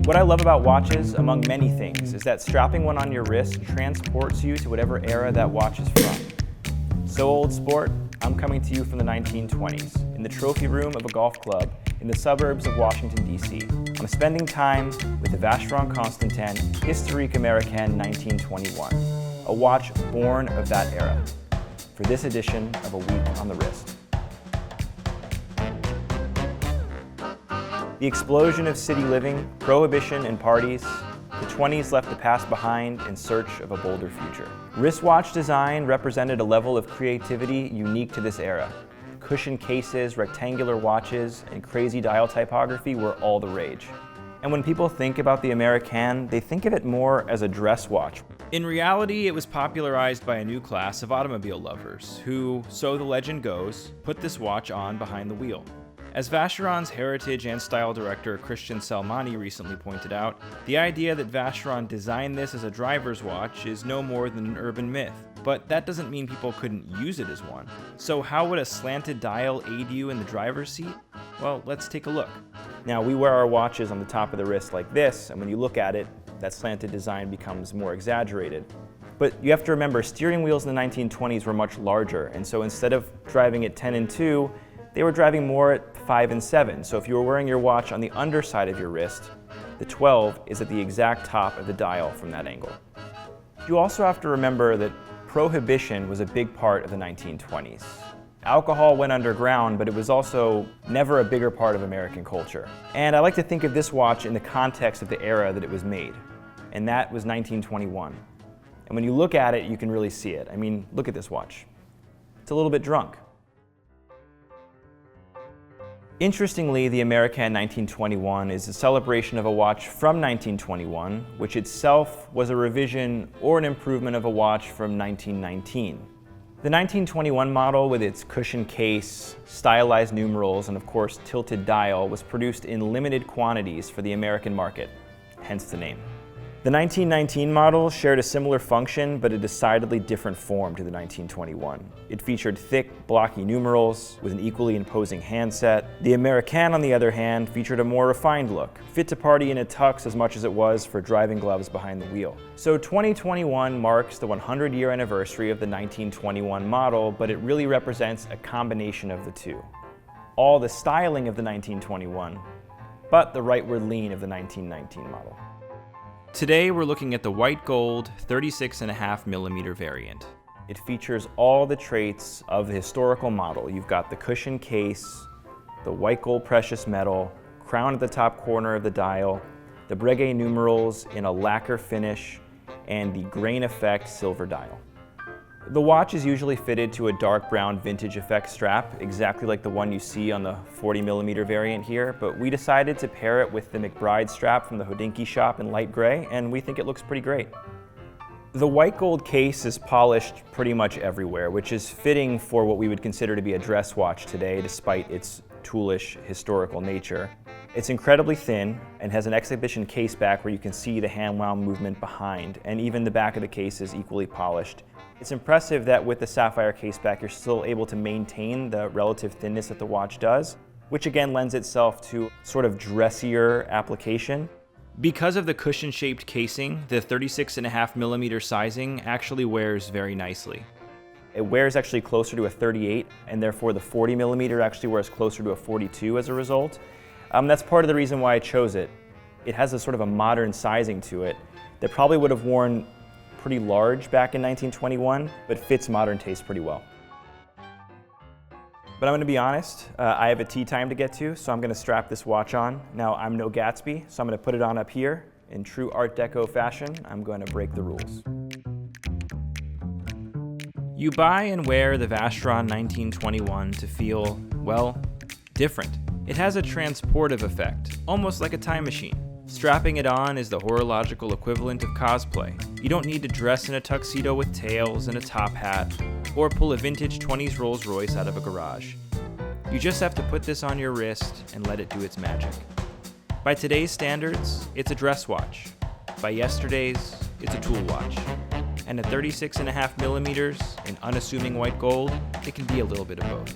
What I love about watches, among many things, is that strapping one on your wrist transports you to whatever era that watch is from. So old sport, I'm coming to you from the 1920s, in the trophy room of a golf club in the suburbs of Washington, D.C. I'm spending time with the Vacheron Constantin Historiques American 1921, a watch born of that era, for this edition of A Week on the Wrist. The explosion of city living, prohibition, and parties, the 20s left the past behind in search of a bolder future. Wristwatch design represented a level of creativity unique to this era. Cushion cases, rectangular watches, and crazy dial typography were all the rage. And when people think about the American, they think of it more as a dress watch. In reality, it was popularized by a new class of automobile lovers who, so the legend goes, put this watch on behind the wheel. As Vacheron's heritage and style director Christian Salmani recently pointed out, the idea that Vacheron designed this as a driver's watch is no more than an urban myth. But that doesn't mean people couldn't use it as one. So how would a slanted dial aid you in the driver's seat? Well, let's take a look. Now, we wear our watches on the top of the wrist like this, and when you look at it, that slanted design becomes more exaggerated. But you have to remember, steering wheels in the 1920s were much larger, and so instead of driving at 10 and 2, they were driving more at 5 and 7. So if you were wearing your watch on the underside of your wrist, the 12 is at the exact top of the dial from that angle. You also have to remember that prohibition was a big part of the 1920s. Alcohol went underground, but it was also never a bigger part of American culture. And I like to think of this watch in the context of the era that it was made, and that was 1921. And when you look at it, you can really see it. I mean, look at this watch. It's a little bit drunk. Interestingly, the American 1921 is a celebration of a watch from 1921, which itself was a revision or an improvement of a watch from 1919. The 1921 model, with its cushion case, stylized numerals, and of course tilted dial, was produced in limited quantities for the American market, hence the name. The 1919 model shared a similar function, but a decidedly different form to the 1921. It featured thick, blocky numerals with an equally imposing handset. The American, on the other hand, featured a more refined look, fit to party in a tux as much as it was for driving gloves behind the wheel. So 2021 marks the 100-year anniversary of the 1921 model, but it really represents a combination of the two. All the styling of the 1921, but the rightward lean of the 1919 model. Today we're looking at the white gold 36.5mm variant. It features all the traits of the historical model. You've got the cushion case, the white gold precious metal, crown at the top corner of the dial, the breguet numerals in a lacquer finish, and the grain effect silver dial. The watch is usually fitted to a dark brown vintage effect strap, exactly like the one you see on the 40mm variant here, but we decided to pair it with the McBride strap from the Hodinkee shop in light gray, and we think it looks pretty great. The white gold case is polished pretty much everywhere, which is fitting for what we would consider to be a dress watch today, despite its toolish historical nature. It's incredibly thin and has an exhibition case back where you can see the hand-wound movement behind, and even the back of the case is equally polished. It's impressive that with the sapphire case back, you're still able to maintain the relative thinness that the watch does, which again lends itself to sort of dressier application. Because of the cushion-shaped casing, the 36.5mm sizing actually wears very nicely. It wears actually closer to a 38, and therefore the 40mm actually wears closer to a 42 as a result. That's part of the reason why I chose it. It has a sort of a modern sizing to it that probably would have worn pretty large back in 1921, but fits modern taste pretty well. But I'm going to be honest, I have a tea time to get to, so I'm going to strap this watch on. Now, I'm no Gatsby, so I'm going to put it on up here. In true Art Deco fashion, I'm going to break the rules. You buy and wear the Vacheron 1921 to feel, well, different. It has a transportive effect, almost like a time machine. Strapping it on is the horological equivalent of cosplay. You don't need to dress in a tuxedo with tails and a top hat, or pull a vintage 20s Rolls Royce out of a garage. You just have to put this on your wrist and let it do its magic. By today's standards, it's a dress watch. By yesterday's, it's a tool watch. And at 36.5mm in unassuming white gold, it can be a little bit of both.